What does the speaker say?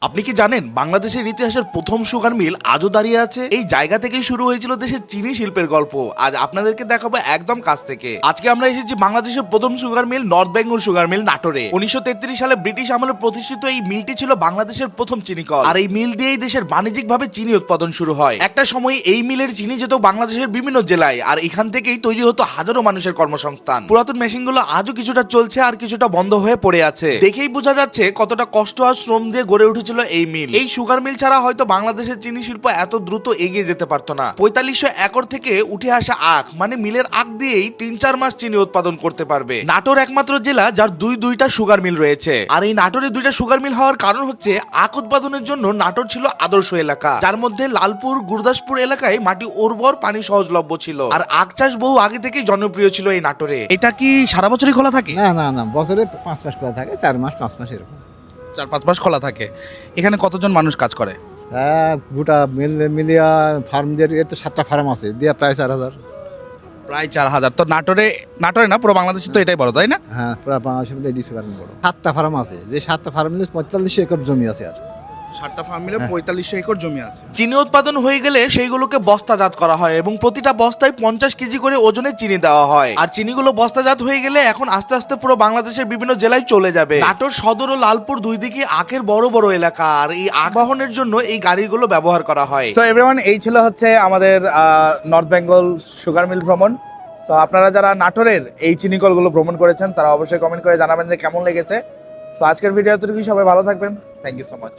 আপনি কি জানেন বাংলাদেশের ইতিহাসের প্রথম সুগার মিল আজও দাঁড়িয়ে আছে? এই জায়গা থেকেই শুরু হয়েছিল দেশের চিনি শিল্পের গল্প। আজ আপনাদেরকে দেখাবো একদম কাছ থেকে। আজকে আমরা এসেছি বাংলাদেশের প্রথম sugar mill North Bengal sugar mill নাটোরে। 1933 সালে ব্রিটিশ আমলে প্রতিষ্ঠিত এই মিলটি ছিল বাংলাদেশের প্রথম চিনি কল। আর এই মিল দিয়েই দেশের বাণিজ্যিকভাবে চিনি উৎপাদন শুরু হয়। একটা সময় এই মিলের চিনি যেত বাংলাদেশের বিভিন্ন জেলায়, আর এখান থেকেই তৈরি হতো হাজারো মানুষের কর্মসংস্থান। পুরাতন মেশিনগুলো আজও কিছুটা চলছে আর কিছুটা বন্ধ হয়ে পড়ে আছে। দেখেই বোঝা যাচ্ছে কতটা কষ্ট আর শ্রম দিয়ে গড়ে উঠেছিল এই মিল। এই সুগার মিল ছাড়া হয়তো বাংলাদেশের চিনি শিল্প এত দ্রুত এগিয়ে যেতে পারতো না। 4500 একর থেকে উঠে আসা আখ, মানে মিলের আখ দিয়েই 3-4 মাস চিনি উৎপাদন করতে পারবে। নাটোর একমাত্র জেলা যার দুইটা সুগার মিল রয়েছে। আর এই নাটোরে দুইটা সুগার মিল হওয়ার কারণ হচ্ছে আখ উৎপাদনের জন্য নাটোর ছিল আদর্শ এলাকা, যার মধ্যে লালপুর, গুরদাসপুর এলাকায় মাটি উর্বর, পানি সহজলভ্য ছিল। আর আখ চাষ বহু আগে থেকেই জনপ্রিয় ছিল এই নাটোরে। এটা কি সারা বছরই খোলা থাকে? না, বছরে 5 মাস খোলা থাকে, 4 মাস 5 মাস এরকম। 4-5 মাস খোলা থাকে। এখানে কতজন মানুষ কাজ করে? গোটা মিলিয়া ফার্ম দিয়ে এর তো 7টা ফার্ম আছে, দিয়া প্রায় 4000। প্রায় 4000। তো নাটোরে না, পুরো বাংলাদেশে তো এটাই বড়, তাই না? হ্যাঁ, পুরো বাংলাদেশের মধ্যে এডি সুগার মিল বড়। 7টা ফার্ম আছে, যে 7টা ফার্ম মিলে 4500 একর জমি আছে। আর 7টা ফার্ম মিলে 4500 একর জমি আছে। চিনি উৎপাদন হয়ে গেলে সেইগুলোকে বস্তাজাত করা হয় এবং প্রতিটা বস্তায় 50 কেজি করে ওজনে চিনি দেওয়া হয়। আর চিনিগুলো বস্তাজাত হয়ে গেলে এখন আস্তে আস্তে পুরো বাংলাদেশের বিভিন্ন জেলায় চলে যাবে। নাটোর সদর ও লালপুর দুই দিকে আখের বড় বড় এলাকা, আর এই আখ বহনের জন্য এই গাড়িগুলো ব্যবহার করা হয়। তো এভরিওয়ান, এই ছিল হচ্ছে আমাদের নর্থ বেঙ্গল সুগার মিল ভ্রমণ। সো আপনারা যারা নাটোরের এই চিনিকলগুলো ভ্রমণ করেছেন তারা অবশ্যই কমেন্ট করে জানাবেন যে কেমন লেগেছে। সো আজকের ভিডিও এতটুকুই, সবাই ভালো থাকবেন। Thank you so much.